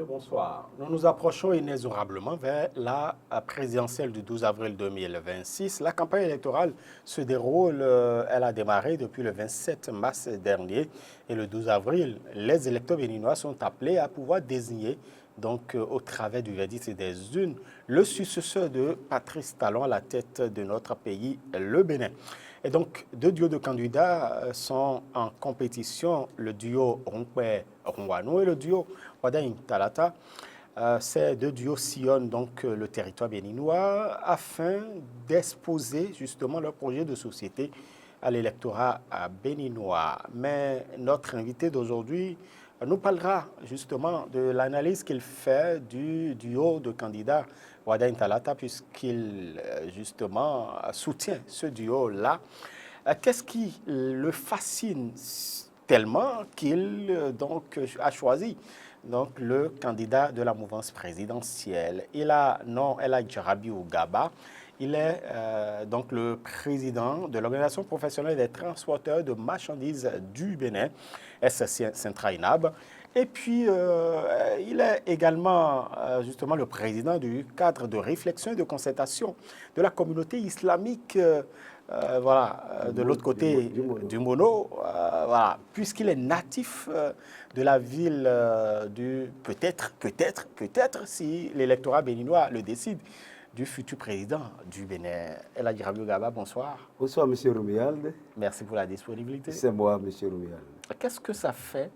monsieur, bonsoir. Nous nous approchons inexorablement vers la présidentielle du 12 avril 2026. La campagne électorale se déroule, elle a démarré depuis le 27 mars dernier et le 12 avril, les électeurs béninois sont appelés à pouvoir désigner, donc au travers du verdict des urnes, le successeur de Patrice Talon à la tête de notre pays, le Bénin. Et donc, deux duos de candidats sont en compétition, le duo Ronkwe-Rongwano et le duo Wadaing Talata. Ces deux duos sillonnent donc le territoire béninois afin d'exposer justement leur projet de société à l'électorat béninois. Mais notre invité d'aujourd'hui nous parlera justement de l'analyse qu'il fait du duo de candidats Wadaing Talata, puisqu'il justement soutient ce duo-là. Qu'est-ce qui le fascine tellement qu'il donc a choisi donc le candidat de la mouvance présidentielle? Il a nom El Hadj Rabiou Gaba. Il est donc le président de l'Organisation professionnelle des transporteurs de marchandises du Bénin, SCNTRAINAB. Et puis, il est également justement le président du cadre de réflexion et de concertation de la communauté islamique, de l'autre côté du Mono, voilà, puisqu'il est natif de la ville peut-être, si l'électorat béninois le décide, du futur président du Bénin. El Hadj Rabiou Gaba, bonsoir. Bonsoir, M. Roumialde. Merci pour la disponibilité. C'est moi, M. Roumialde. Qu'est-ce que ça fait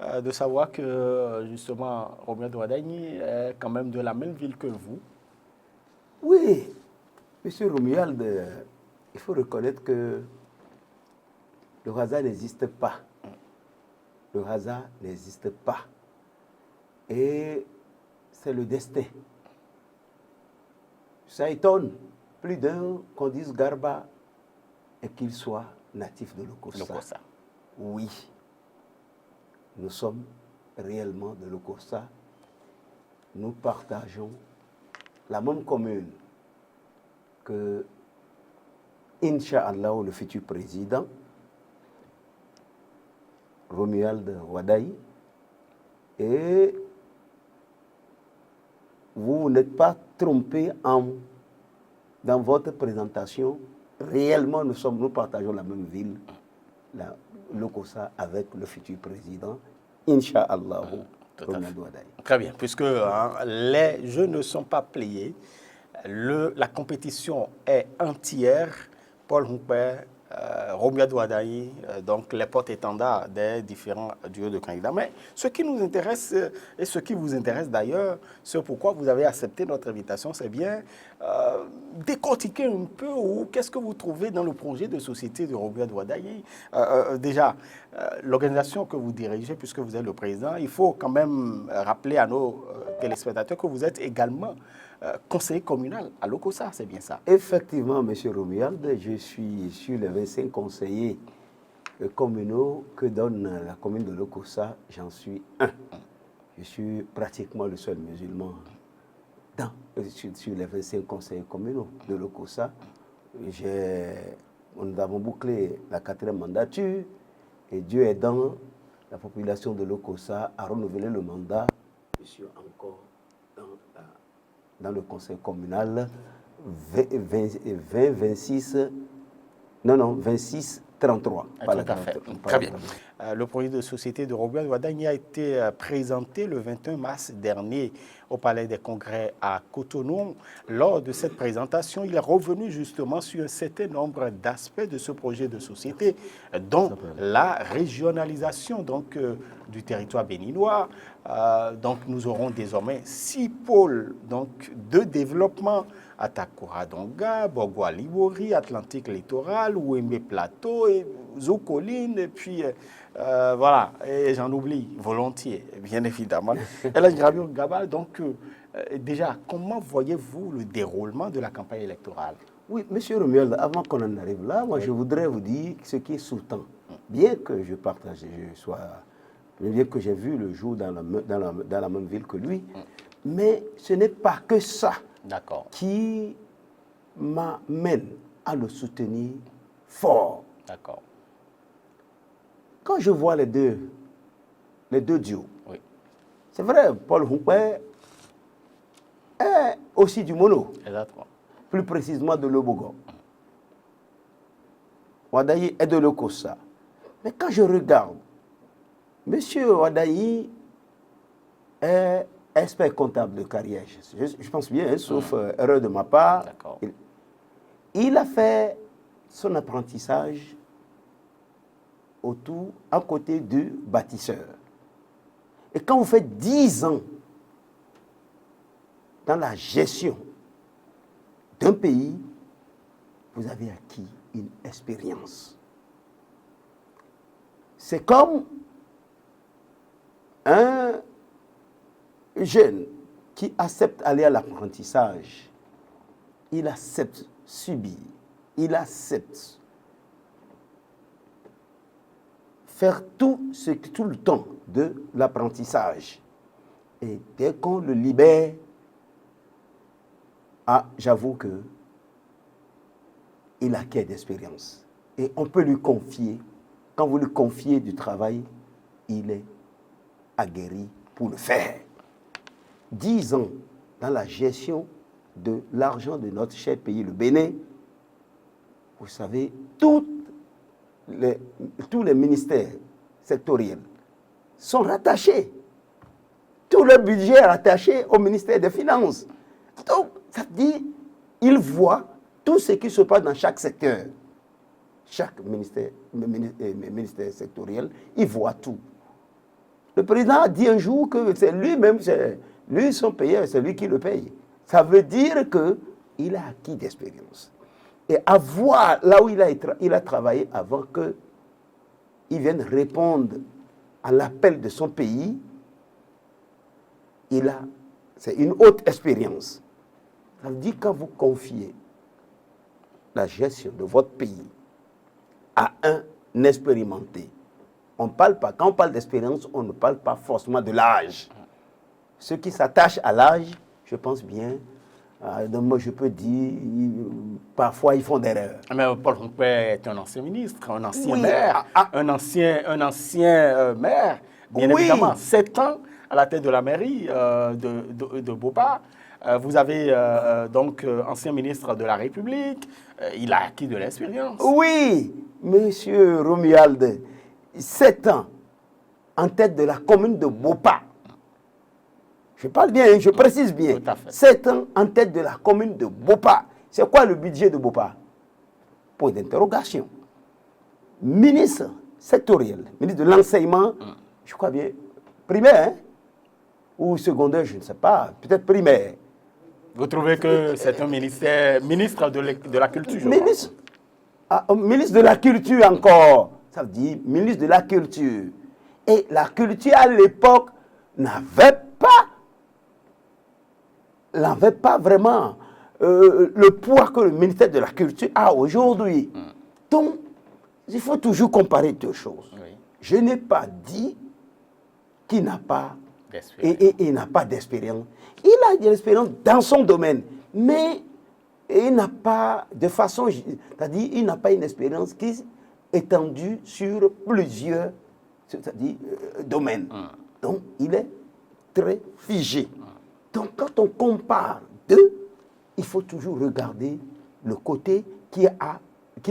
de savoir que, justement, Romuald Wadagne est quand même de la même ville que vous? Oui, M. Roumialde, il faut reconnaître que le hasard n'existe pas. Le hasard n'existe pas. Et c'est le destin. Ça étonne plus d'un qu'on dise Garba et qu'il soit natif de Lokossa. Oui, nous sommes réellement de Lokossa. Nous partageons la même commune que Inch'Allah, le futur président, Romuald Wadagne. Et vous n'êtes pas trompé dans votre présentation. Réellement, nous partageons la même ville, Lokossa, avec le futur président, Inch'Allah, Romuald Wadagne. Très bien, puisque les jeux ne sont pas pliés, la compétition est entière. Paul Humpert, Romuald Wadagne, donc les porte-étendards des différents duos de candidats. Mais ce qui nous intéresse, et ce qui vous intéresse d'ailleurs, ce pourquoi vous avez accepté notre invitation, c'est bien décortiquer un peu qu'est-ce que vous trouvez dans le projet de société de Romuald Wadagne. Déjà, l'organisation que vous dirigez, puisque vous êtes le président, il faut quand même rappeler à nos téléspectateurs que vous êtes également conseiller communal à Lokossa, c'est bien ça? Effectivement, M. Roumialde, je suis sur les 25 conseillers communaux que donne la commune de Lokossa, j'en suis un. Je suis pratiquement le seul musulman sur les 25 conseillers communaux de Lokossa. Nous avons bouclé la 4e mandature et Dieu aidant, la population de Lokossa a renouvelé le mandat. Je suis encore dans le conseil communal 26-33. Très bien. Le projet de société de Romuald Wadagne a été présenté le 21 mars dernier au Palais des Congrès à Cotonou. Lors de cette présentation, il est revenu justement sur un certain nombre d'aspects de ce projet de société, dont la régionalisation du territoire béninois. Donc nous aurons désormais 6 pôles de développement: Atakura-Donga, Bogwa-Libori, Atlantique littoral, Ouémé Plateau, et Zocoline, et puis voilà, et j'en oublie volontiers, bien évidemment. El Hadj Rabiou Gaba, donc déjà, comment voyez-vous le déroulement de la campagne électorale? Oui, M. Romuald, avant qu'on en arrive là, moi je voudrais vous dire ce qui est sous-tend. Bien que je partage, bien que j'ai vu le jour dans la même ville que lui, mais ce n'est pas que ça qui m'amène à le soutenir fort. D'accord. Quand je vois les deux duos, C'est vrai, Paul Houmpé est aussi du Mono. Exactement. Plus précisément de Lobogo. Wadayi est de Lokossa. Mais quand je regarde, M. Wadayi est expert comptable de carrière. Je pense bien, hein, sauf erreur de ma part. Il a fait son apprentissage à côté du bâtisseur. Et quand vous faites 10 ans dans la gestion d'un pays, vous avez acquis une expérience. C'est comme un jeune qui accepte aller à l'apprentissage. Il accepte subir. Il accepte faire tout le temps de l'apprentissage. Et dès qu'on le libère, j'avoue que il acquiert d'expérience. Et on peut lui confier, quand vous lui confiez du travail, il est aguerri pour le faire. 10 ans dans la gestion de l'argent de notre cher pays, le Bénin. Vous savez, tous les ministères sectoriels sont rattachés. Tout le budget est rattaché au ministère des Finances. Donc, ça dit, il voit tout ce qui se passe dans chaque secteur. Chaque ministère sectoriel, il voit tout. Le président a dit un jour que c'est lui-même, lui son payeur, c'est lui qui le paye. Ça veut dire qu'il a acquis d'expérience. Et à voir là où il a travaillé avant qu'il vienne répondre à l'appel de son pays, c'est une haute expérience. Ça veut dire quand vous confiez la gestion de votre pays à un expérimenté, on parle pas, quand on parle d'expérience, on ne parle pas forcément de l'âge. Ceux qui s'attachent à l'âge, je pense bien, moi je peux dire, parfois ils font des erreurs. Mais Paul Houmpé est un ancien ministre, un ancien maire, un ancien maire, bien évidemment. 7 ans à la tête de la mairie de Bopa. Vous avez donc ancien ministre de la République. Il a acquis de l'expérience. Oui, monsieur Romuald, 7 ans en tête de la commune de Bopa. Je parle bien, je précise bien. 7 ans en tête de la commune de Bopa. C'est quoi le budget de Bopa? Point d'interrogation. Ministre sectoriel, ministre de l'enseignement, je crois bien, primaire, hein? Ou secondaire, je ne sais pas, peut-être primaire. Vous trouvez que c'est un ministre de la culture, je ministre de la culture encore. Ça veut dire ministre de la culture. Et la culture à l'époque n'avait pas vraiment le poids que le ministère de la culture a aujourd'hui. Donc, il faut toujours comparer deux choses. Oui. Je n'ai pas dit qu'il n'a pas d'expérience. Il a de l'expérience dans son domaine, mais il n'a pas de façon, c'est-à-dire il n'a pas une expérience qui est étendue sur plusieurs, c'est-à-dire domaines. Donc, il est très figé. Donc, quand on compare deux, il faut toujours regarder le côté qui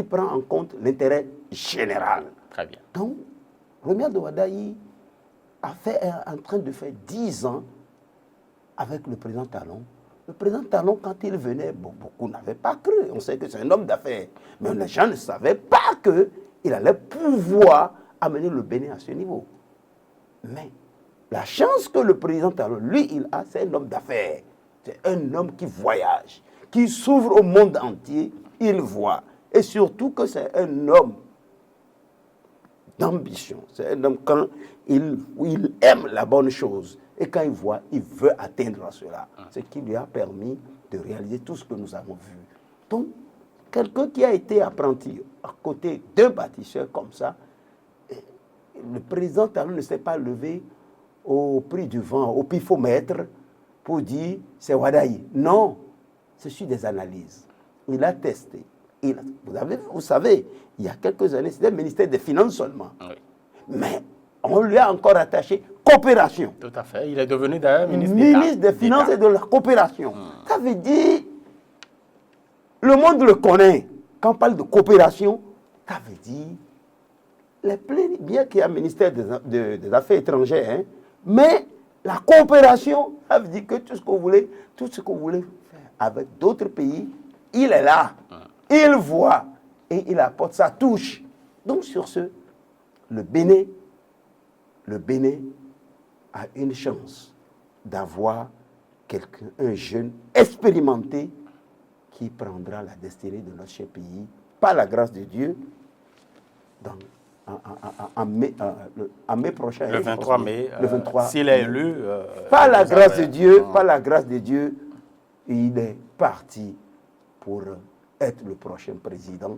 prend en compte l'intérêt général. Très bien. Donc, Romuald Wadayi est en train de faire 10 ans avec le président Talon. Le président Talon, quand il venait, beaucoup n'avaient pas cru. On sait que c'est un homme d'affaires. Mais les gens ne savaient pas qu'il allait pouvoir amener le Bénin à ce niveau. Mais la chance que le président Talon, lui, il a, c'est un homme d'affaires. C'est un homme qui voyage, qui s'ouvre au monde entier, il voit. Et surtout que c'est un homme d'ambition. C'est un homme quand il aime la bonne chose. Et quand il voit, il veut atteindre cela. Ce qui lui a permis de réaliser tout ce que nous avons vu. Donc, quelqu'un qui a été apprenti à côté d'un bâtisseur comme ça, le président Talon ne s'est pas levé au prix du vent, au pifomètre, pour dire c'est Wadayi. Non, ce sont des analyses. Il a testé. Vous savez, il y a quelques années, c'était le ministère des Finances seulement. Oui. Mais on lui a encore attaché coopération. Tout à fait. Il est devenu d'ailleurs ministre des Finances et de la coopération. Ça veut dire, le monde le connaît. Quand on parle de coopération, ça veut dire, bien qu'il y ait un ministère des Affaires étrangères, hein, mais la coopération, ça veut dire que tout ce que vous voulez faire avec d'autres pays, il est là. Il voit et il apporte sa touche. Donc sur ce, le Bénin a une chance d'avoir un jeune expérimenté qui prendra la destinée de notre cher pays, par la grâce de Dieu, en mai prochain. Le 23 mai, le 23 s'il est élu. Par la grâce de Dieu, par la grâce de Dieu, il est parti pour être le prochain président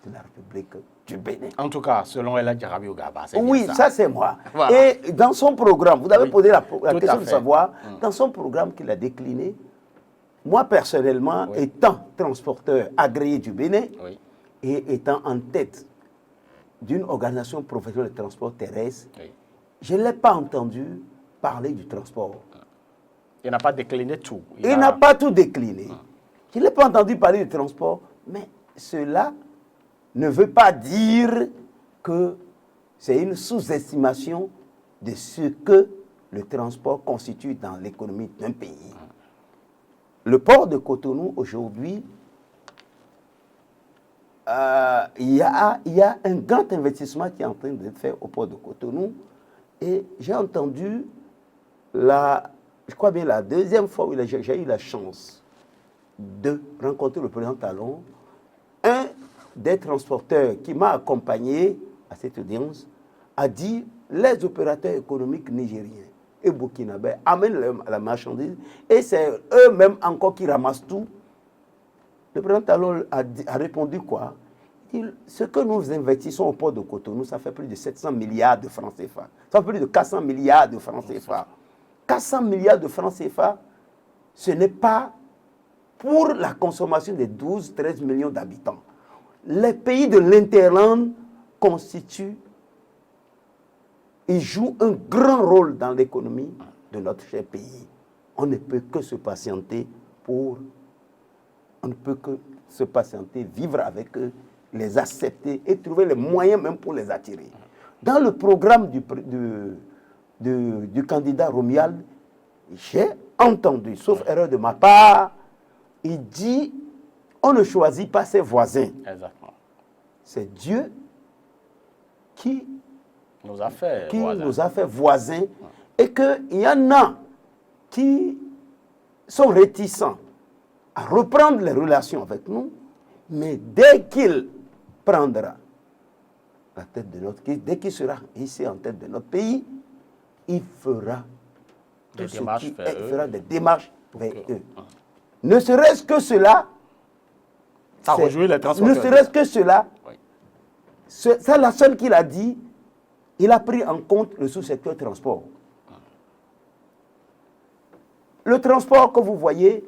de la République du Bénin. En tout cas, selon El Hadji Rabiou Gaba, c'est oui, bien ça c'est moi. Voilà. Et dans son programme, vous avez posé la question de fait. savoir, dans son programme qu'il a décliné, moi personnellement, étant transporteur agréé du Bénin et étant en tête d'une organisation professionnelle de transport terrestre, je ne l'ai pas entendu parler du transport. Il n'a pas décliné tout. Il n'a pas tout décliné. Je ne l'ai pas entendu parler du transport, mais cela ne veut pas dire que c'est une sous-estimation de ce que le transport constitue dans l'économie d'un pays. Le port de Cotonou, aujourd'hui, il y a un grand investissement qui est en train d'être fait au port de Cotonou. Et j'ai entendu, je crois bien la deuxième fois où j'ai eu la chance de rencontrer le président Talon, un des transporteurs qui m'a accompagné à cette audience a dit les opérateurs économiques nigériens et burkinabés amènent la marchandise et c'est eux-mêmes encore qui ramassent tout. Le président Talon a répondu quoi? Ce que nous investissons au port de Cotonou, ça fait plus de 700 milliards de francs CFA. Ça fait plus de 400 milliards de francs CFA. 400 milliards de francs CFA, ce n'est pas pour la consommation des 12-13 millions d'habitants. Les pays de l'Interland constituent, ils jouent un grand rôle dans l'économie de notre cher pays. On ne peut que se patienter vivre avec eux, les accepter et trouver les moyens même pour les attirer. Dans le programme du candidat Romuald, j'ai entendu, sauf erreur de ma part, il dit on ne choisit pas ses voisins. Exactement. C'est Dieu qui nous a fait voisins et qu'il y en a qui sont réticents à reprendre les relations avec nous, mais dès qu'il prendra la tête de notre pays, dès qu'il sera ici en tête de notre pays, il fera des démarches vers eux. Ne serait-ce que cela, ça réjouit les transporteurs. Ne serait-ce que cela, c'est la seule qu'il a dit, il a pris en compte le sous-secteur transport. Le transport que vous voyez,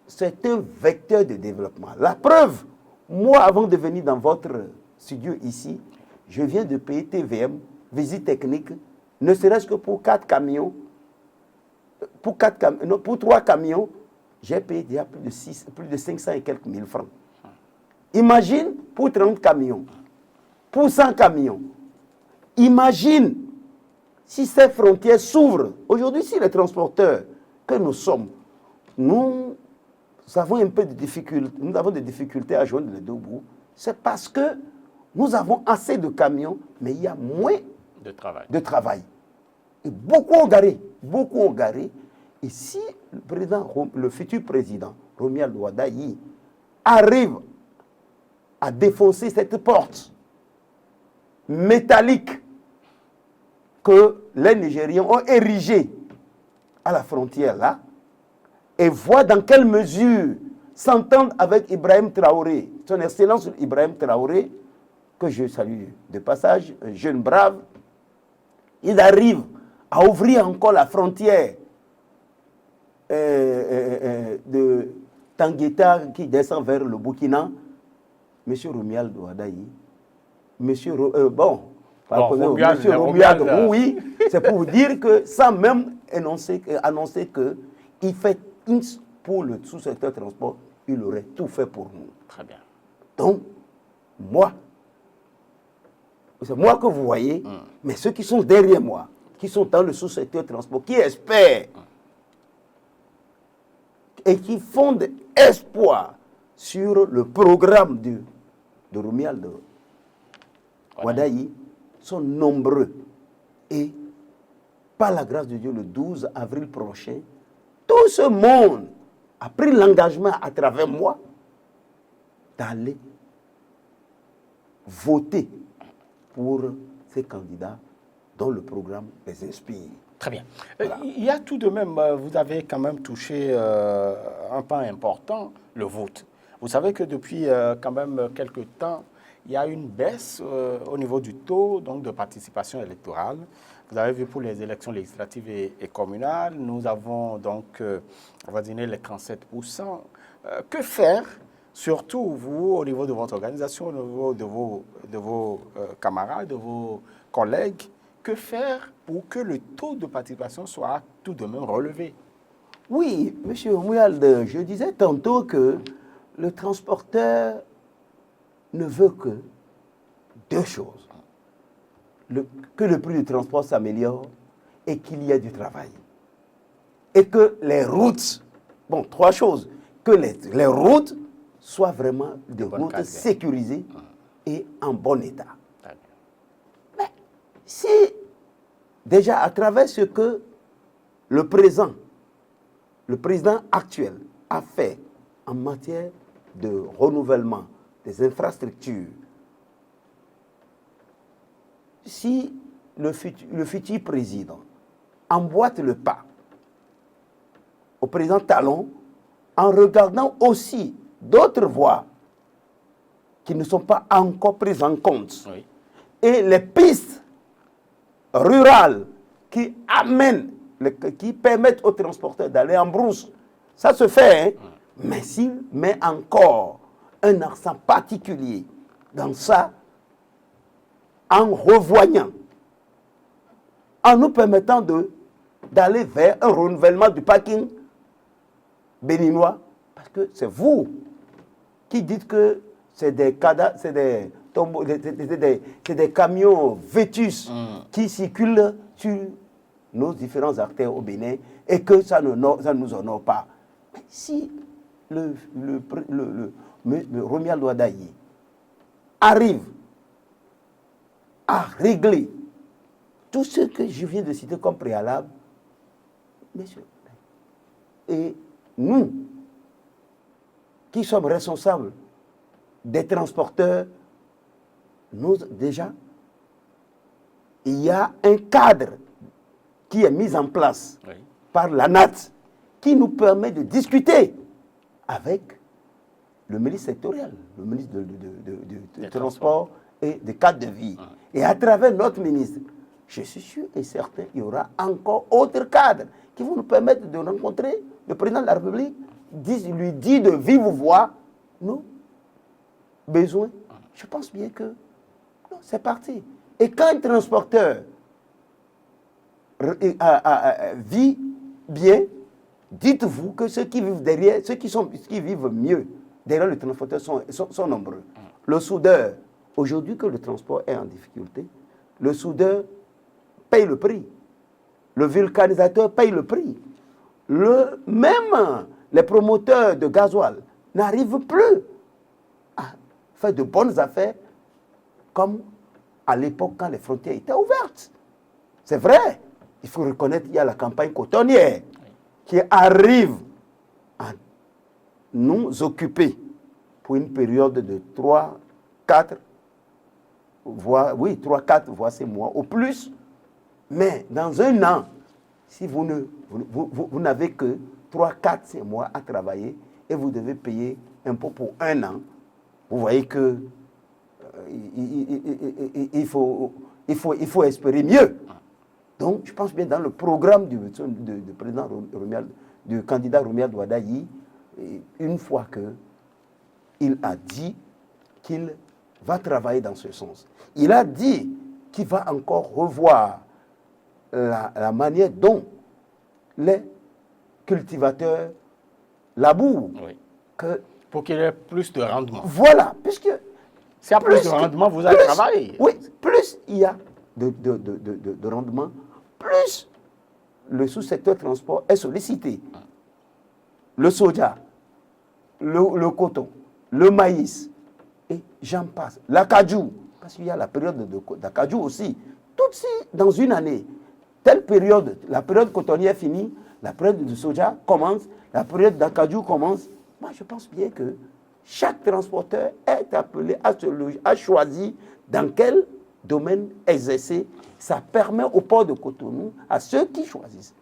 c'est un vecteur de développement. La preuve, moi, avant de venir dans votre studio ici, je viens de payer TVM, visite technique, ne serait-ce que pour 4 camions. Pour 3 camions, j'ai payé déjà plus de 500 et quelques mille francs. Imagine pour 30 camions, pour 100 camions. Imagine si ces frontières s'ouvrent. Aujourd'hui, si les transporteurs que nous sommes, nous avons un peu de difficultés, nous avons des difficultés à joindre les deux bouts, c'est parce que nous avons assez de camions, mais il y a moins de travail. Et beaucoup ont garé. Et si le futur président, Romuald Wadayi, arrive à défoncer cette porte métallique que les Nigériens ont érigée à la frontière là, et voit dans quelle mesure s'entendre avec Ibrahim Traoré, son excellence Ibrahim Traoré, que je salue de passage, un jeune brave, il arrive à ouvrir encore la frontière de Tangueta qui descend vers le Burkina. Monsieur Romuald Wadayi, Monsieur Romuald, oui, c'est pour vous dire que sans même annoncer qu'il fait pour le sous-secteur transport, il aurait tout fait pour nous. Très bien. Donc, moi, c'est moi que vous voyez, mais ceux qui sont derrière moi, qui sont dans le sous-secteur transport, qui espèrent et qui fondent espoir sur le programme de Romuald Wadayi sont nombreux. Et par la grâce de Dieu, le 12 avril prochain, tout ce monde a pris l'engagement à travers moi d'aller voter pour ces candidats dont le programme les inspire. Très bien. Voilà. Il y a tout de même, vous avez quand même touché un pan important, le vote. Vous savez que depuis quand même quelques temps, il y a une baisse au niveau du taux donc, de participation électorale. Vous avez vu pour les élections législatives et communales, nous avons donc avoisiné les 37%. Que faire, surtout vous, au niveau de votre organisation, au niveau de vos camarades, de vos collègues, que faire pour que le taux de participation soit tout de même relevé? Oui, M. Romuald, je disais tantôt que le transporteur ne veut que deux choses. Que le prix du transport s'améliore et qu'il y ait du travail. Et que les routes, bon, trois choses, que les routes soient vraiment des routes sécurisées et en bon état. Mais si, déjà à travers ce que le président actuel a fait en matière de renouvellement des infrastructures, si le futur président emboîte le pas au président Talon en regardant aussi d'autres voies qui ne sont pas encore prises en compte, oui, et les pistes rurales qui permettent aux transporteurs d'aller en brousse, ça se fait, hein? Mais s'il met encore un accent particulier dans ça, en revoyant, en nous permettant d'aller vers un renouvellement du parking béninois, parce que c'est vous qui dites que c'est des camions vétus qui circulent sur nos différents artères au Bénin et que ça ne nous honore pas. Mais si le Romuald Wadayi arrive à régler tout ce que je viens de citer comme préalable, messieurs, et nous, qui sommes responsables des transporteurs, nous déjà, il y a un cadre qui est mis en place, oui, par l'ANAT, qui nous permet de discuter avec le ministre sectoriel, le ministre du Transport et des cadres de vie. Et à travers notre ministre, je suis sûr et certain qu'il y aura encore autres cadres qui vont nous permettre de rencontrer le président de la République, lui dire de vive voix nos besoins. Je pense bien que c'est parti. Et quand un transporteur vit bien, dites-vous que ceux qui vivent derrière, ceux qui vivent mieux derrière le transporteur sont nombreux. Le soudeur, aujourd'hui que le transport est en difficulté, le soudeur paye le prix. Le vulcanisateur paye le prix. Même les promoteurs de gasoil n'arrivent plus à faire de bonnes affaires comme à l'époque quand les frontières étaient ouvertes. C'est vrai, il faut reconnaître qu'il y a la campagne cotonnière qui arrive à nous occuper pour une période de 3, 4, voire 6 mois au plus. Mais dans un an, si vous n'avez que 3, 4, 5 mois à travailler et vous devez payer impôt pour un an, vous voyez que il faut espérer mieux. Donc, je pense bien dans le programme du président Romuald, du candidat Romuald Wadayi, une fois qu'il a dit qu'il va travailler dans ce sens. Il a dit qui va encore revoir la manière dont les cultivateurs labourent. Oui. Que, Pour qu'il y ait plus de rendement. voilà, puisque S'il y a plus de rendement, vous allez travailler. Oui, plus il y a de rendement, plus le sous-secteur transport est sollicité. Le soja, le coton, le maïs, et j'en passe. L'acajou, parce qu'il y a la période d'acajou aussi. Tout dans une année. Telle période, la période cotonnière finit, la période du soja commence, la période d'acajou commence. Moi, je pense bien que chaque transporteur est appelé à choisir dans quel domaine exercer. Ça permet au port de Cotonou, à ceux qui choisissent,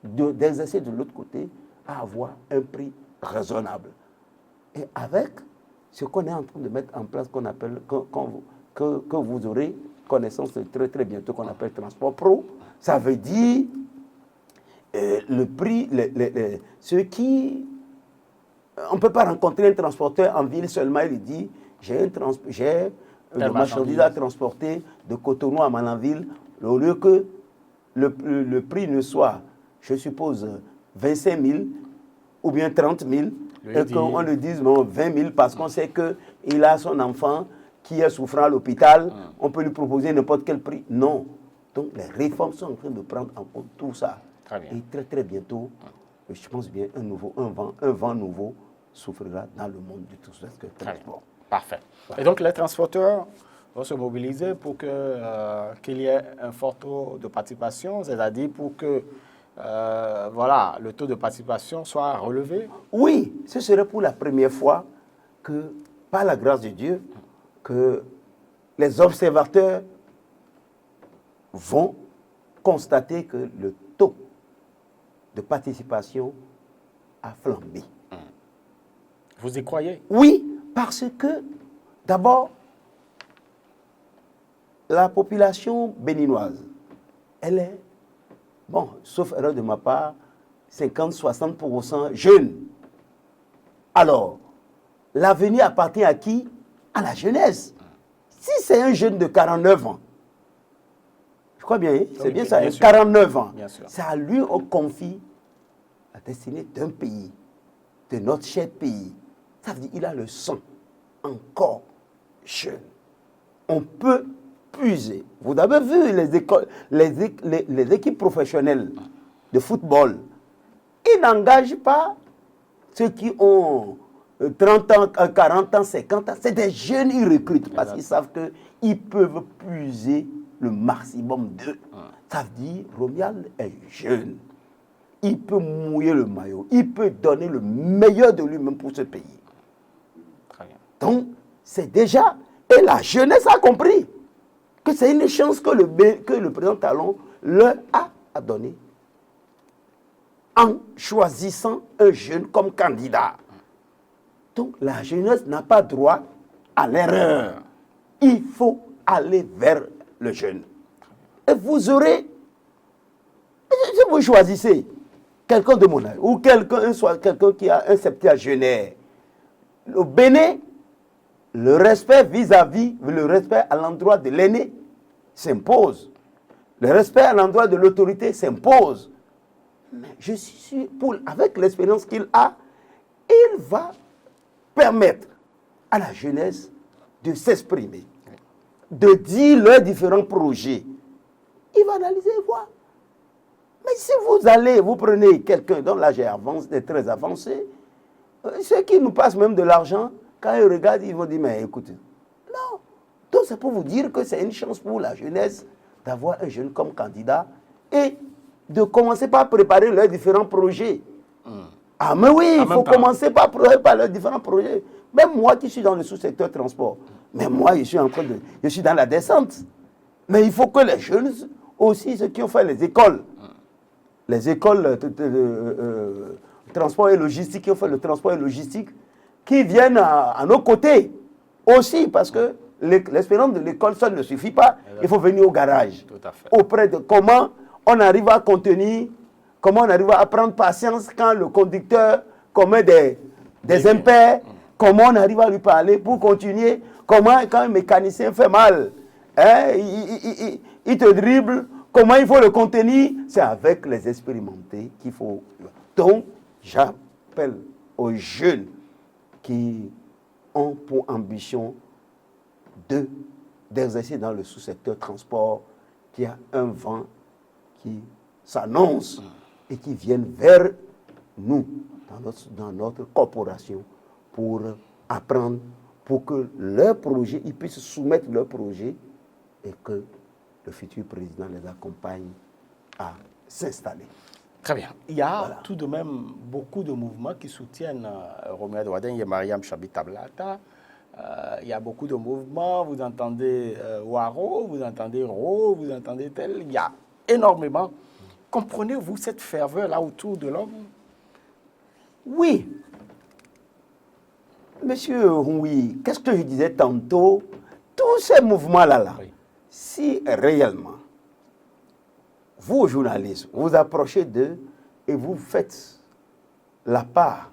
d'exercer de l'autre côté, à avoir un prix raisonnable. Et avec ce qu'on est en train de mettre en place, qu'on appelle, que vous aurez connaissance très très bientôt, qu'on appelle Transport Pro, ça veut dire le prix, ceux qui... On ne peut pas rencontrer un transporteur en ville seulement, il dit, j'ai de marchandises à transporter de Cotonou à Malanville, au lieu que le prix ne soit, je suppose, 25 000 ou bien 30 000, et qu'on le dise non, 20 000 parce qu'on sait qu'il a son enfant qui est souffrant à l'hôpital, on peut lui proposer n'importe quel prix. Non. Donc les réformes sont en train de prendre en compte tout ça. Très bien. Et très très bientôt, je pense bien, un vent nouveau souffrira dans le monde du transport. Parfait. Et donc les transporteurs vont se mobiliser pour qu'il y ait un fort taux de participation, c'est-à-dire pour que le taux de participation soit relevé? Oui, ce serait pour la première fois que, par la grâce de Dieu, que les observateurs vont constater que le taux de participation a flambé. Vous y croyez? Oui, parce que, d'abord, la population béninoise, elle est, bon, sauf erreur de ma part, 50-60% jeune. Alors, l'avenir appartient à qui? À la jeunesse. Si c'est un jeune de 49 ans, je crois bien, c'est bien ça, 49 ans, c'est à lui on confie la destinée d'un pays, de notre cher pays. Ça veut dire qu'il a le sang encore jeune. On peut puiser. Vous avez vu les équipes professionnelles de football. Ils n'engagent pas ceux qui ont 30 ans, 40 ans, 50 ans. C'est des jeunes, ils recrutent parce qu'ils savent qu'ils peuvent puiser le maximum d'eux. Ça veut dire Romial est jeune. Il peut mouiller le maillot. Il peut donner le meilleur de lui-même pour ce pays. Très bien. Donc, c'est déjà... Et la jeunesse a compris que c'est une chance que le président Talon leur a donnée en choisissant un jeune comme candidat. Donc, la jeunesse n'a pas droit à l'erreur. Il faut aller vers le jeune. Et vous aurez... Si vous choisissez quelqu'un de mon âge, ou quelqu'un qui a un septuagénaire, le Bénin, le respect vis-à-vis, le respect à l'endroit de l'aîné s'impose. Le respect à l'endroit de l'autorité s'impose. Mais je suis sûr, avec l'expérience qu'il a, il va permettre à la jeunesse de s'exprimer, de dire leurs différents projets. Il va analyser et voir. Mais si vous prenez quelqu'un dont l'âge est très avancé, ceux qui nous passent même de l'argent, quand ils regardent, ils vont dire, mais écoutez, non. Donc c'est pour vous dire que c'est une chance pour la jeunesse d'avoir un jeune comme candidat et de commencer par préparer leurs différents projets. Ah mais oui, il faut commencer par préparer leurs différents projets. Même moi qui suis dans le sous-secteur transport, mais moi je suis dans la descente. Mais il faut que les jeunes, aussi ceux qui ont fait les écoles de transport et logistique, qui ont fait le transport et logistique, qui viennent à nos côtés aussi, parce que l'expérience de l'école, ça ne suffit pas. Il faut venir au garage. Tout à fait. Auprès de comment on arrive à contenir, comment on arrive à prendre patience quand le conducteur commet des impairs, comment on arrive à lui parler pour continuer, comment quand un mécanicien fait mal hein, il te dribble. Comment il faut le contenir? C'est avec les expérimentés qu'il faut. Donc, j'appelle aux jeunes qui ont pour ambition d'exercer dans le sous-secteur transport, qu'il y a un vent qui s'annonce et qui viennent vers nous, dans notre corporation, pour apprendre, pour que leur projet, ils puissent soumettre leur projet et que le futur président les accompagne à s'installer. Très bien. Il y a tout de même beaucoup de mouvements qui soutiennent Romuald Wadène et Mariam Chabi Tablata. Il y a beaucoup de mouvements. Vous entendez Waro, vous entendez Ro, vous entendez tel. Il y a énormément. Comprenez-vous cette ferveur-là autour de l'homme? Oui. Monsieur oui, qu'est-ce que je disais tantôt? Tous ces mouvements-là, Oui. si réellement, vous, journalistes, vous approchez d'eux et vous faites la part,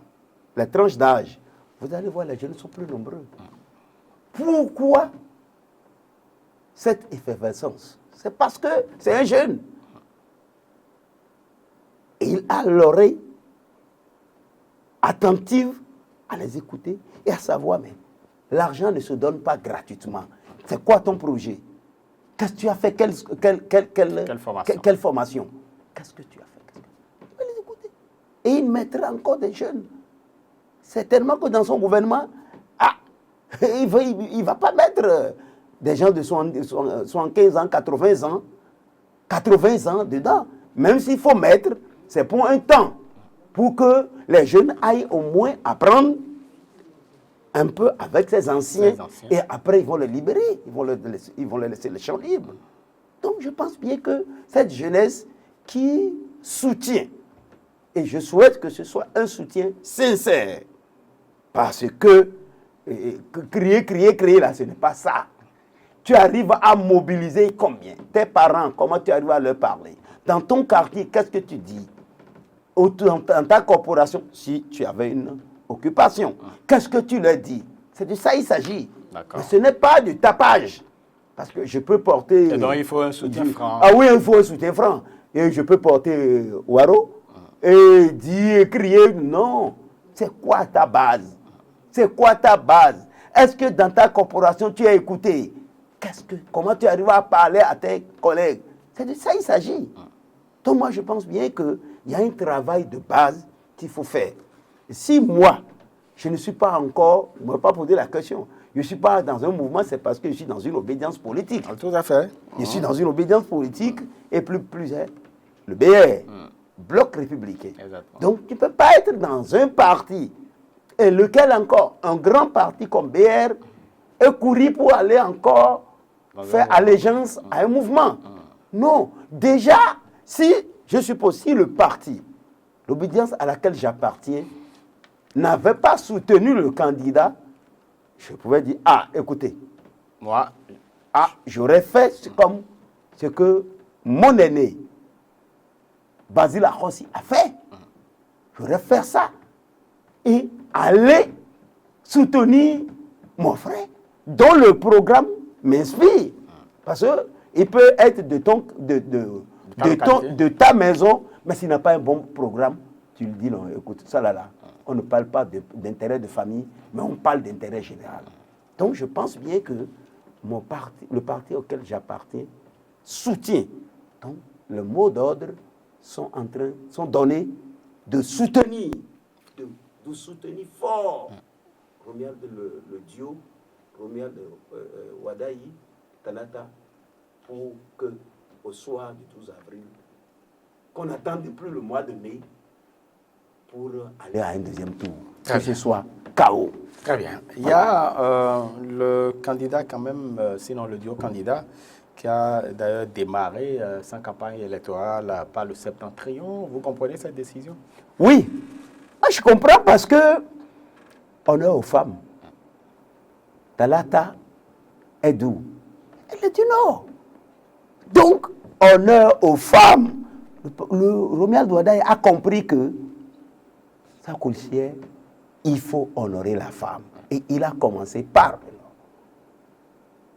les tranches d'âge, vous allez voir, les jeunes sont plus nombreux. Pourquoi cette effervescence? C'est parce que c'est un jeune. Et il a l'oreille attentive à les écouter et à savoir, mais l'argent ne se donne pas gratuitement. C'est quoi ton projet? Qu'est-ce que tu as fait? Quelle formation? Quelle formation? Qu'est-ce que tu as fait? Il va les écouter. Et il mettra encore des jeunes. Certainement que dans son gouvernement, il ne va pas mettre des gens de 75 ans, 80 ans, 80 ans dedans. Même s'il faut mettre, c'est pour un temps. Pour que les jeunes aillent au moins apprendre un peu avec ces anciens. Et après, ils vont les libérer. Ils vont les laisser le champ libre. Donc, je pense bien que cette jeunesse qui soutient, et je souhaite que ce soit un soutien sincère, parce que crier, là, ce n'est pas ça. Tu arrives à mobiliser combien? Tes parents, comment tu arrives à leur parler? Dans ton quartier, qu'est-ce que tu dis? Dans ta corporation, si tu avais une occupation, qu'est-ce que tu leur dis? C'est de ça il s'agit. Mais ce n'est pas du tapage. Parce que je peux porter... Et donc il faut un soutien franc. Ah oui, il faut un soutien franc. Et je peux porter Waro et dire, crier, non. C'est quoi ta base? C'est quoi ta base? Est-ce que dans ta corporation, tu as écouté? Comment tu arrives à parler à tes collègues? C'est de ça il s'agit. Donc moi, je pense bien qu'il y a un travail de base qu'il faut faire. Si moi, je ne suis pas encore, je ne me pas poser la question, je ne suis pas dans un mouvement, c'est parce que je suis dans une obédience politique. Tout à fait. Je suis dans une obédience politique et plus le BR, Bloc républicain. Exactement. Donc tu ne peux pas être dans un parti, et lequel encore, un grand parti comme BR, et courir pour aller encore faire allégeance à un mouvement. Non, déjà, si je suppose, si le parti, l'obédience à laquelle j'appartiens, n'avait pas soutenu le candidat, je pouvais dire, écoutez, moi, j'aurais fait comme ce que mon aîné, Basile Arossi, a fait. J'aurais fait ça et aller soutenir mon frère, dont le programme m'inspire. Parce qu'il peut être de ta maison, mais s'il n'a pas un bon programme, tu lui dis, non, écoute, ça là, on ne parle pas d'intérêt de famille, mais on parle d'intérêt général. Donc je pense bien que le parti auquel j'appartiens soutient. Donc le mot d'ordre sont donnés de soutenir, de soutenir fort. Romuald le duo, Romuald Wadayi, Talata, pour que au soir du 12 avril, qu'on n'attende plus le mois de mai pour aller à un deuxième tour. Que ce soit chaos. Très bien. Il y a le candidat quand même, sinon le duo candidat, qui a d'ailleurs démarré sa campagne électorale par le septentrion. Vous comprenez cette décision? Oui. Moi, je comprends parce que honneur aux femmes. Talata est d'où? Elle est du Nord. Donc, honneur aux femmes. Le Romuald Wadayi a compris que sa coulsière, il faut honorer la femme. Et il a commencé par le Nord.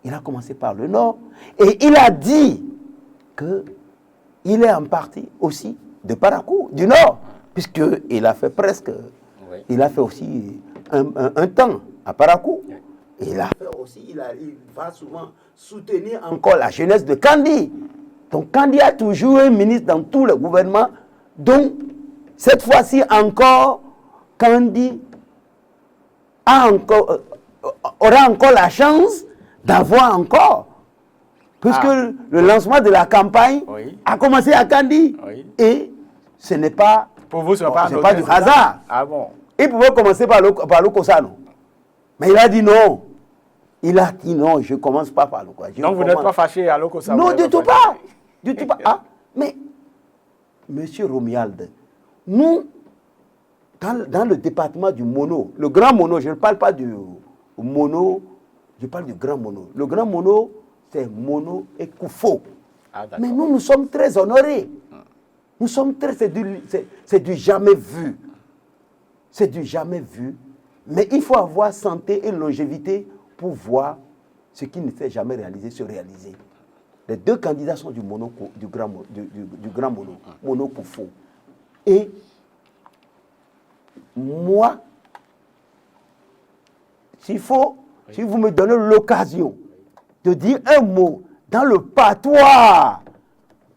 Il a commencé par le nord et il a dit qu'il est en partie aussi de Parakou, du nord, puisqu'il a fait presque, il a fait aussi un temps à Parakou. Il a fait aussi, il va souvent soutenir encore la jeunesse de Kandi. Donc Kandi a toujours un ministre dans tout le gouvernement. Donc cette fois-ci encore, Kandi aura encore la chance d'avoir encore. Puisque le lancement de la campagne a commencé à Kandi. Et ce n'est pas, pour vous, ce n'est pas du hasard. Ah bon? Il pouvait commencer par le Kosano. Mais il a dit non. Il a dit non, je ne commence pas par le Kosano. Donc vous n'êtes pas fâché à l'Okosano? Non, du tout pas. Du tout pas. Ah, mais, monsieur Romuald, nous, dans le département du Mono, le grand Mono, je ne parle pas du Mono, je parle du grand Mono. Le grand Mono, c'est Mono et Koufo. Mais nous sommes très honorés. Nous sommes très, c'est du jamais vu. C'est du jamais vu. Mais il faut avoir santé et longévité pour voir ce qui ne s'est jamais réalisé se réaliser. Les deux candidats sont du grand Mono, Mono Koufo. Et moi, si vous me donnez l'occasion de dire un mot dans le patois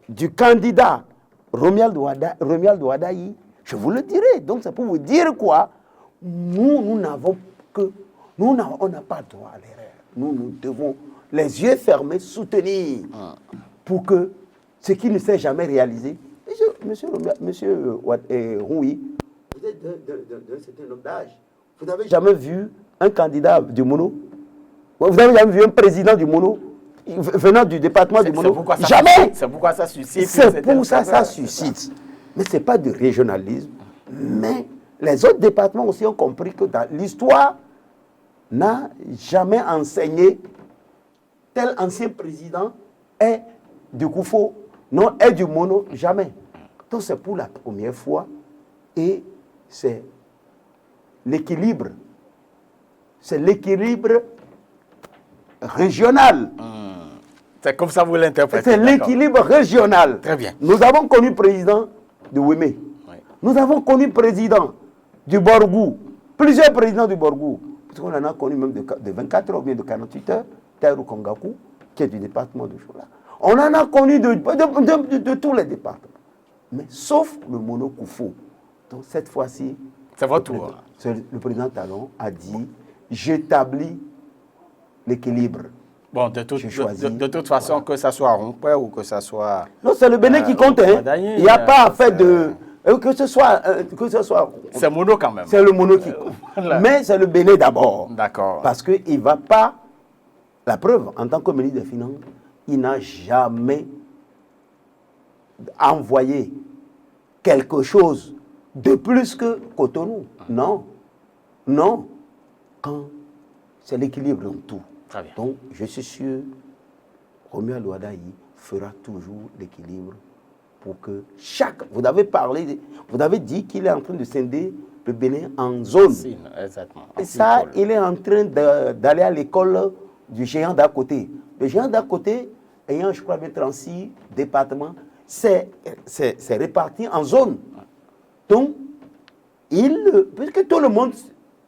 du candidat Romuald Ouadayi, je vous le dirai. Donc c'est pour vous dire quoi? On n'a pas droit à l'erreur. Nous devons, les yeux fermés, soutenir pour que ce qui ne s'est jamais réalisé. Monsieur Roui, vous êtes d'un certain nombre d'âge. Vous n'avez jamais vu un candidat du Mono? Vous n'avez jamais vu un président du Mono venant du département du Mono? Jamais. C'est pourquoi ça suscite. C'est pour ça suscite. Mais ce n'est pas du régionalisme. Mais les autres départements aussi ont compris que dans l'histoire n'a jamais enseigné tel ancien président est du Koufo, non, est du Mono, jamais. Donc c'est pour la première fois et c'est l'équilibre. C'est l'équilibre régional. C'est comme ça que vous l'interprétez. C'est l'équilibre régional. Très bien. Nous avons connu président de Wémé. Oui. Nous avons connu président du Borgou. Plusieurs présidents du Borgou. Parce qu'on en a connu même de 24 heures ou bien de 48 heures. Taïrou Kongaku, qui est du département de Choula. On en a connu de tous les départements. Mais sauf le Mono Koufo. Donc cette fois-ci, c'est votre tour. Le président Talon a dit, j'établis l'équilibre. Bon, de toute façon, que ça soit Rompoué ou que ça soit... Non, c'est le Bénin qui compte. Il n'y a pas à faire de... Que ce soit... c'est Mono quand même. C'est le Mono qui compte. Mais c'est le Bénin d'abord. D'accord. Parce qu'il ne va pas... La preuve, en tant que ministre des Finances, il n'a jamais envoyé quelque chose de plus que Cotonou. Non. Non. Quand c'est l'équilibre dans tout. Très bien. Donc, je suis sûr, Romuald Ouadayi fera toujours l'équilibre pour que chaque... Vous avez dit qu'il est en train de scinder le Bénin en zone. Exactement. Et ça, il est en train d'aller à l'école du géant d'à côté. Le géant d'à côté, ayant, je crois, 36 départements, c'est réparti en zones. Donc, puisque tout le monde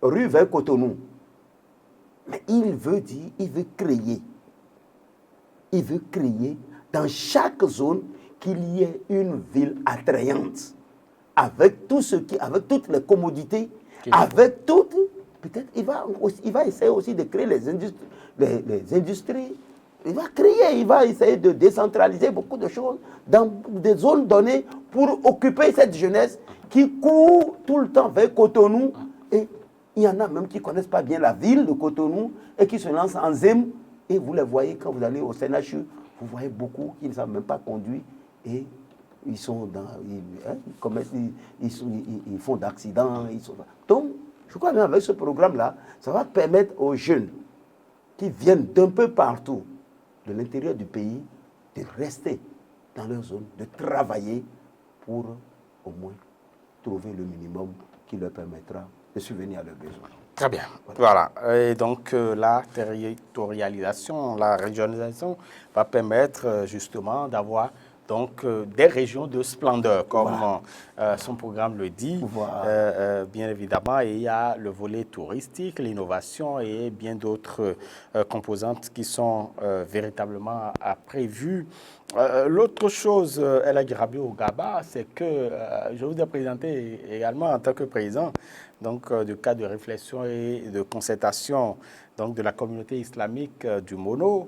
rue vers Cotonou, mais il veut créer dans chaque zone qu'il y ait une ville attrayante, avec toutes les commodités, avec toutes, peut-être il va essayer aussi de créer les industries, il va essayer de décentraliser beaucoup de choses dans des zones données pour occuper cette jeunesse qui court tout le temps vers Cotonou. Et il y en a même qui ne connaissent pas bien la ville de Cotonou et qui se lancent en ZEM. Et vous les voyez quand vous allez au CNHU, vous voyez beaucoup qui ne savent même pas conduire et ils sont ils font d'accidents. Donc, je crois qu'avec ce programme-là, ça va permettre aux jeunes qui viennent d'un peu partout de l'intérieur du pays de rester dans leur zone, de travailler pour au moins trouver le minimum qui leur permettra de subvenir à leurs besoins. Très bien. Voilà. Et donc, la territorialisation, la régionalisation va permettre justement d'avoir donc des régions de splendeur, comme son programme le dit, bien évidemment. Et il y a le volet touristique, l'innovation et bien d'autres composantes qui sont véritablement prévues. L'autre chose, El Hadji Rabiou Gaba, c'est que je vous ai présenté également en tant que président donc, du cadre de réflexion et de concertation donc, de la communauté islamique du Mono.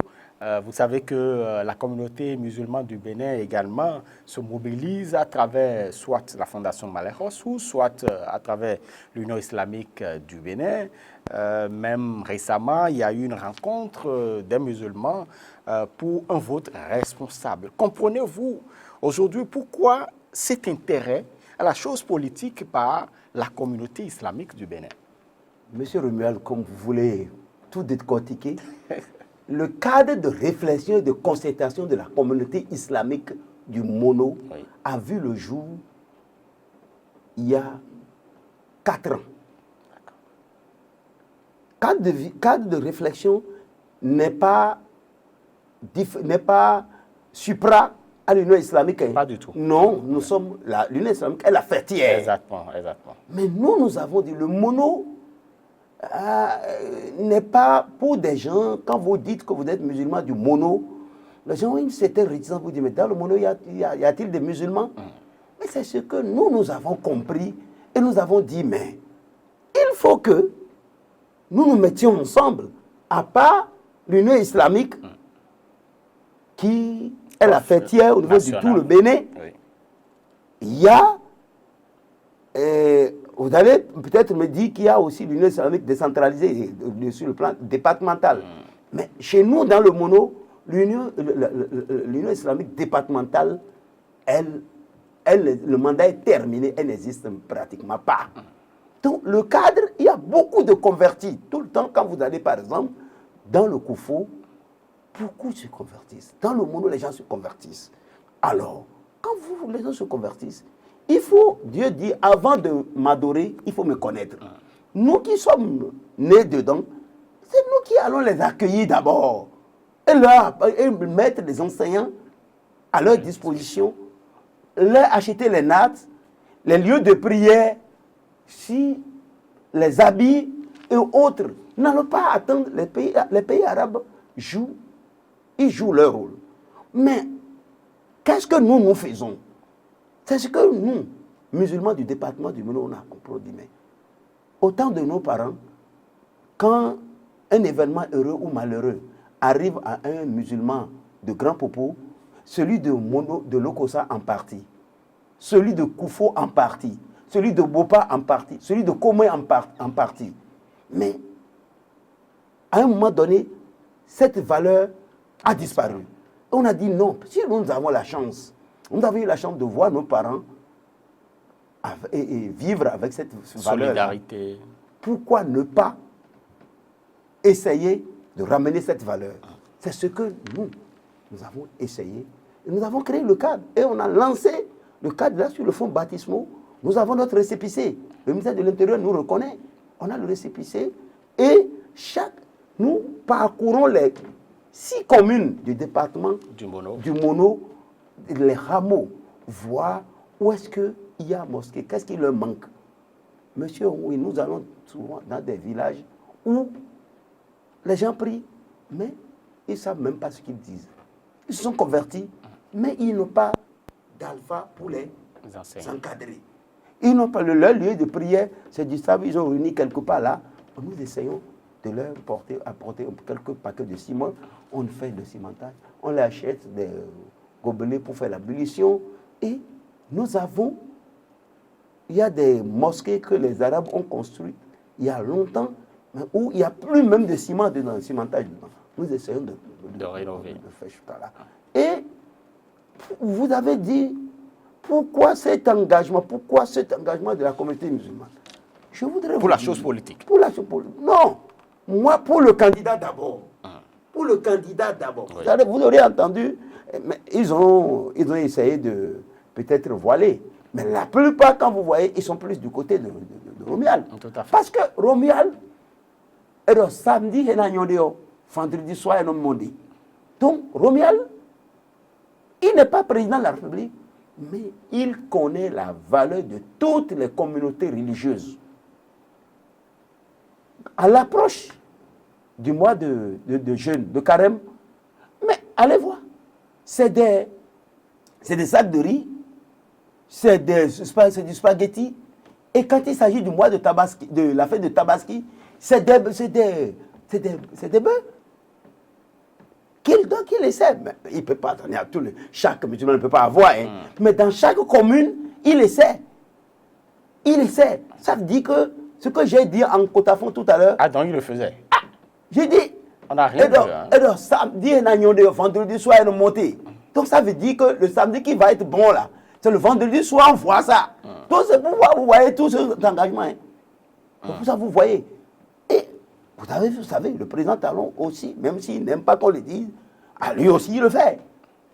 Vous savez que la communauté musulmane du Bénin également se mobilise à travers soit la Fondation Malekos ou soit à travers l'Union islamique du Bénin. Même récemment, il y a eu une rencontre des musulmans pour un vote responsable. Comprenez-vous aujourd'hui pourquoi cet intérêt à la chose politique par la communauté islamique du Bénin? Monsieur Romuald, comme vous voulez tout décortiquer, le cadre de réflexion et de concertation de la communauté islamique du Mono a vu le jour il y a 4 ans. Cadre de réflexion n'est pas supra à l'Union islamique. Pas du tout. Non, nous sommes l'Union islamique est la fêtière. Exactement, exactement. Mais nous avons dit le Mono n'est pas pour des gens, quand vous dites que vous êtes musulman du Mono, les gens ont une certaine réticence, vous dites, mais dans le Mono, y a-t-il des musulmans? Mais c'est ce que nous avons compris et nous avons dit, mais il faut que nous nous mettions ensemble, à part l'Union islamique qui est la fêtière au niveau de tout le Bénin. Oui. Il y a, vous allez peut-être me dire qu'il y a aussi l'Union islamique décentralisée sur le plan départemental. Mais chez nous, dans le Mono, l'Union islamique départementale, le mandat est terminé, elle n'existe pratiquement pas. Donc, le cadre, il y a beaucoup de convertis. Tout le temps, quand vous allez, par exemple, dans le Koufou, beaucoup se convertissent. Dans le Mono, les gens se convertissent. Alors, quand les gens se convertissent, il faut, Dieu dit, avant de m'adorer, il faut me connaître. Nous qui sommes nés dedans, c'est nous qui allons les accueillir d'abord. Et mettre des enseignants à leur disposition, leur acheter les nattes, les lieux de prière, si les habits et autres. N'allons pas attendre les pays arabes jouent leur rôle. Mais qu'est-ce que nous faisons? C'est ce que nous, musulmans du département du Mono, on a compris. Mais au temps de nos parents, quand un événement heureux ou malheureux arrive à un musulman de Grand Popo, celui de Mono, de Lokossa en partie, celui de Koufo en partie, celui de Bopa en partie, celui de Komé en partie. Mais à un moment donné, cette valeur a disparu. On a dit non, si nous avons la chance, nous avons eu la chance de voir nos parents et vivre avec cette valeur. Solidarité. Pourquoi ne pas essayer de ramener cette valeur? C'est ce que nous avons essayé. Et nous avons créé le cadre. Et on a lancé le cadre là sur le fonds baptismaux. Nous avons notre récépissé. Le ministère de l'Intérieur nous reconnaît. On a le récépissé. Et nous parcourons les 6 communes du département du Mono, les hameaux, voir où est-ce qu'il y a mosquée, qu'est-ce qui leur manque. Monsieur, oui, nous allons souvent dans des villages où les gens prient, mais ils ne savent même pas ce qu'ils disent. Ils se sont convertis, mais ils n'ont pas d'alpha pour les encadrer. Ils n'ont pas leur lieu de prière, c'est du sable, ils ont réuni quelque part là. Nous essayons de leur apporter quelques paquets de ciment. On fait le cimentage, on leur achète des gobelets pour faire l'ablution. Et il y a des mosquées que les Arabes ont construites il y a longtemps, où il n'y a plus même de ciment dedans, le cimentage dedans. Nous essayons de rénover. De faire là. Et vous avez dit, pourquoi cet engagement de la communauté musulmane? Je voudrais pour la chose politique. Pour la chose politique. Non, moi pour le candidat d'abord. Pour le candidat d'abord. Oui. Vous aurez entendu, mais ils ont essayé de peut-être voiler. Mais la plupart, quand vous voyez, ils sont plus du côté de Romuald. Parce que Romuald, Et donc, samedi, il y a un vendredi soir, il y a un monde. Donc, Romuald, il n'est pas président de la République, mais il connaît la valeur de toutes les communautés religieuses. À l'approche du mois de jeûne, de carême, mais allez voir, c'est des sacs de riz, c'est du spaghetti, et quand il s'agit du mois de Tabaski, de la fête de Tabaski, c'est des bœufs. Donc il essaie, mais il ne peut pas donner à tout chaque musulman ne peut pas avoir, hein. Mais dans chaque commune, il essaie. Il essaie. Ça veut dire que ce que j'ai dit en Kotafon tout à l'heure. Ah, donc il le faisait. J'ai dit. On n'a rien dit. Et donc, samedi, vendredi soir, il est monté. Donc ça veut dire que le samedi qui va être bon là, c'est le vendredi soir, on voit ça. Donc c'est pour vous voyez tout cet engagement. Hein. Donc ça, vous voyez. Et vous savez, le président Talon aussi, même s'il n'aime pas qu'on le dise, lui aussi il le fait.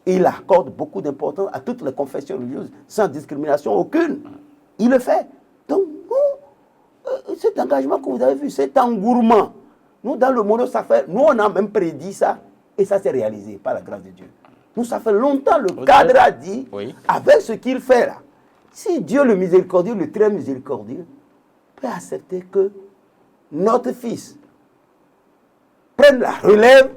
Il accorde beaucoup d'importance à toutes les confessions religieuses, sans discrimination aucune. Il le fait. Donc, cet engagement que vous avez vu, cet engourement, nous, dans le monde, ça fait, nous, on a même prédit ça, et ça s'est réalisé par la grâce de Dieu. Nous, ça fait longtemps, le cadre a dit, oui, avec ce qu'il fait là, si Dieu le miséricordieux, le très miséricordieux, peut accepter que notre fils prenne la relève,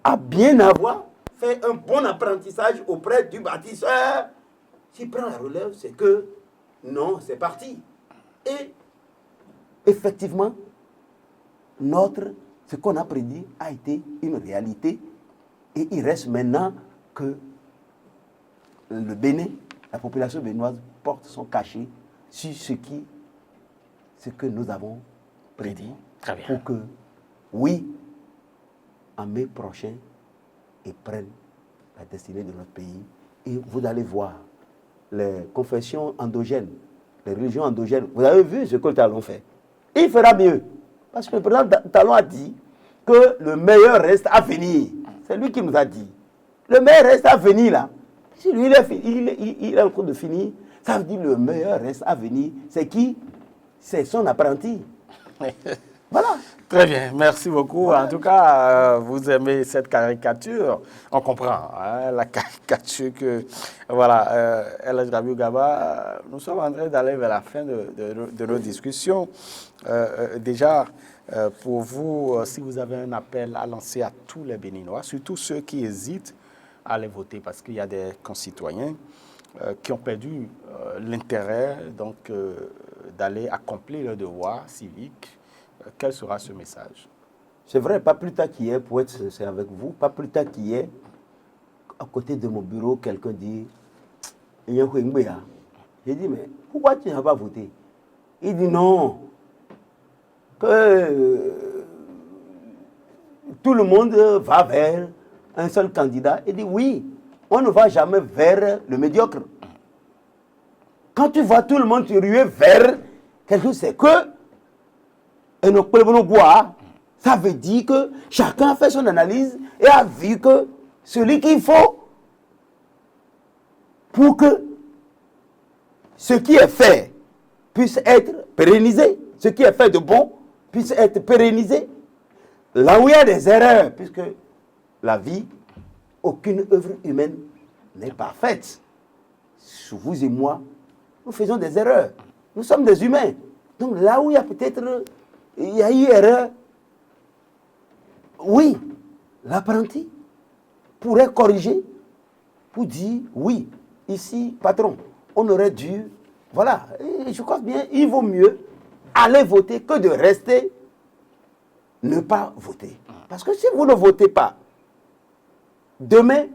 à bien avoir fait un bon apprentissage auprès du bâtisseur, s'il prend la relève, c'est que non, c'est parti. Et effectivement, ce qu'on a prédit a été une réalité. Et il reste maintenant que le Bénin, la population béninoise, porte son cachet sur ce que nous avons prédit. Très bien. Pour que, oui, en mai prochain, ils prennent la destinée de notre pays. Et vous allez voir les confessions endogènes, les religions endogènes. Vous avez vu ce que le Talon fait. Il fera mieux. Parce que le président Talon a dit que le meilleur reste à venir. C'est lui qui nous a dit. Le meilleur reste à venir là. Si lui il est en train de finir, ça veut dire le meilleur reste à venir. C'est qui? C'est son apprenti. Voilà. Très bien, merci beaucoup. En tout cas, vous aimez cette caricature. On comprend hein, la caricature que, voilà, El Hadj Rabiou Gaba, nous sommes en train d'aller vers la fin de nos discussions. Déjà, pour vous, si vous avez un appel à lancer à tous les Béninois, surtout ceux qui hésitent à aller voter, parce qu'il y a des concitoyens qui ont perdu l'intérêt donc d'aller accomplir leur devoir civique. Quel sera ce message? C'est vrai, pas plus tard qu'hier, pour être sincère avec vous, pas plus tard qu'hier, à côté de mon bureau, quelqu'un dit, j'ai dit, mais pourquoi tu n'as pas voté? Il dit non, que tout le monde va vers un seul candidat. Il dit oui, on ne va jamais vers le médiocre. Quand tu vois tout le monde se ruer vers quelque chose, c'est que ça veut dire que chacun a fait son analyse et a vu que celui qu'il faut pour que ce qui est fait puisse être pérennisé, ce qui est fait de bon puisse être pérennisé. Là où il y a des erreurs, puisque la vie, aucune œuvre humaine n'est parfaite. Vous et moi, nous faisons des erreurs. Nous sommes des humains. Donc là où il y a peut-être... il y a eu erreur. Oui, l'apprenti pourrait corriger pour dire oui, ici, patron, on aurait dû, voilà, et je crois bien, il vaut mieux aller voter que de rester, ne pas voter. Parce que si vous ne votez pas, demain,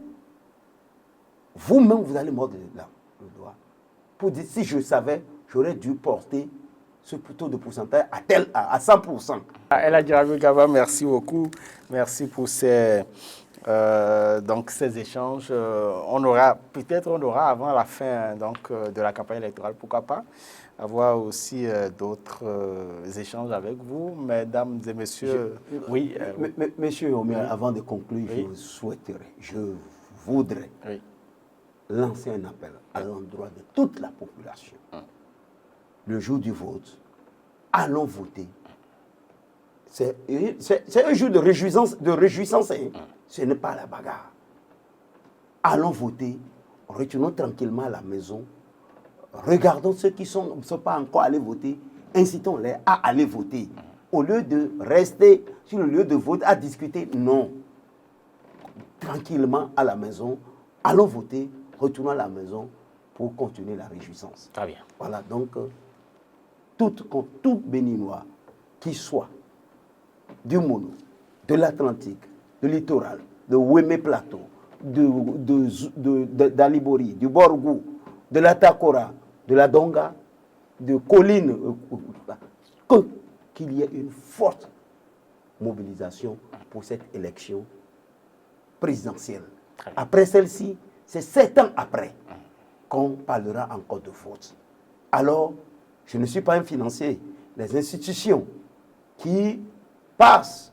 vous-même, vous allez mordre le doigt pour dire si je savais, j'aurais dû porter ce taux de pourcentage à 100%. El Hadj Rabiou Gaba, merci beaucoup. Merci pour ces échanges. On aura avant la fin de la campagne électorale, pourquoi pas, avoir aussi d'autres échanges avec vous, mesdames et messieurs. Monsieur Omer, avant de conclure, je voudrais lancer un appel à l'endroit de toute la population. Le jour du vote, allons voter. C'est un jour de réjouissance, hein. Ce n'est pas la bagarre. Allons voter, retournons tranquillement à la maison, regardons ceux qui ne sont pas encore allés voter, incitons-les à aller voter. Au lieu de rester sur le lieu de vote à discuter, non. Tranquillement à la maison, allons voter, retournons à la maison pour continuer la réjouissance. Très bien. Voilà, donc, tout Béninois qui soit du Mono, de l'Atlantique, du littoral, de Ouémé Plateau, d'Alibori, du Borgou, de la Takora, de la Donga, de Colline, qu'il y ait une forte mobilisation pour cette élection présidentielle. Après celle-ci, c'est 7 ans après qu'on parlera encore de vote. Alors, je ne suis pas un financier. Les institutions qui passent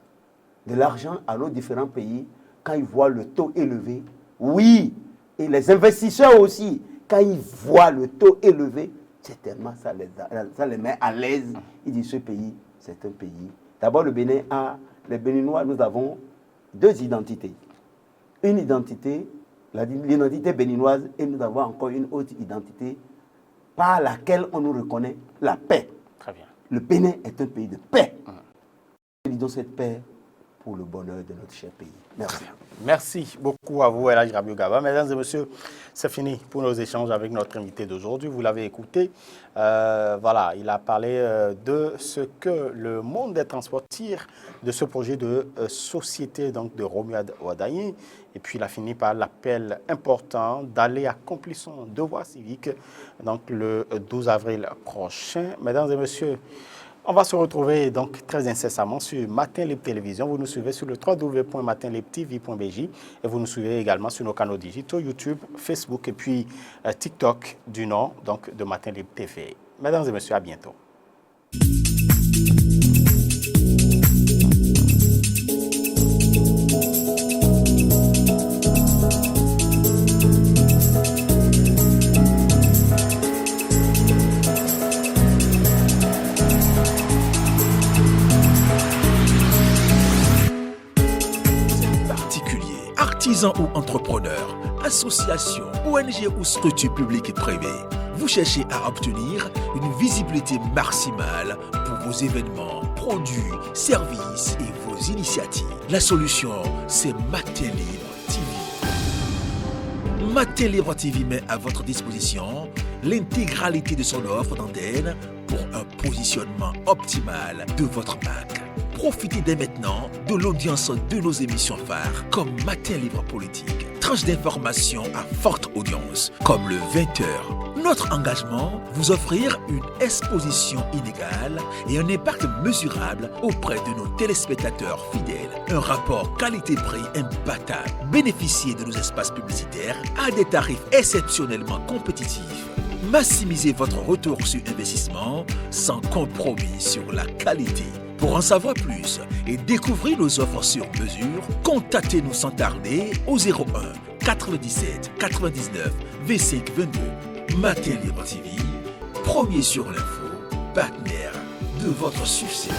de l'argent à nos différents pays, quand ils voient le taux élevé, oui, et les investisseurs aussi, quand ils voient le taux élevé, certainement ça les met à l'aise. Ils disent ce pays, c'est un pays. D'abord, le Bénin les Béninois, nous avons 2 identités. Une identité, l'identité béninoise, et nous avons encore une autre identité par laquelle on nous reconnaît la paix. Très bien. Le Bénin est un pays de paix. Disons cette paix pour le bonheur de notre cher pays. Merci. Merci beaucoup à vous, El Hadj Rabiou Gaba. Mesdames et messieurs, c'est fini pour nos échanges avec notre invité d'aujourd'hui. Vous l'avez écouté. Voilà, il a parlé de ce que le monde des transports tire de ce projet de société donc de Romuald Wardani. Et puis il a fini par l'appel important d'aller accomplir son devoir civique donc le 12 avril prochain. Mesdames et messieurs, on va se retrouver donc très incessamment sur Matin Libre Télévision. Vous nous suivez sur le www.matinlibretv.bj et vous nous suivez également sur nos canaux digitaux YouTube, Facebook et puis TikTok du nom donc de Matin Libre TV. Mesdames et messieurs, à bientôt. Artisans ou entrepreneurs, associations, ONG ou structures publiques et privées, vous cherchez à obtenir une visibilité maximale pour vos événements, produits, services et vos initiatives. La solution, c'est Matin Libre TV. Matin Libre TV met à votre disposition l'intégralité de son offre d'antenne pour un positionnement optimal de votre marque. Profitez dès maintenant de l'audience de nos émissions phares comme Matin Libre Politique, tranche d'informations à forte audience comme le 20h. Notre engagement, vous offrir une exposition inégale et un impact mesurable auprès de nos téléspectateurs fidèles. Un rapport qualité-prix imbattable. Bénéficiez de nos espaces publicitaires à des tarifs exceptionnellement compétitifs. Maximisez votre retour sur investissement sans compromis sur la qualité. Pour en savoir plus et découvrir nos offres sur mesure, contactez-nous sans tarder au 01 97 99 25 22. Matin Libre TV, premier sur l'info, partenaire de votre succès.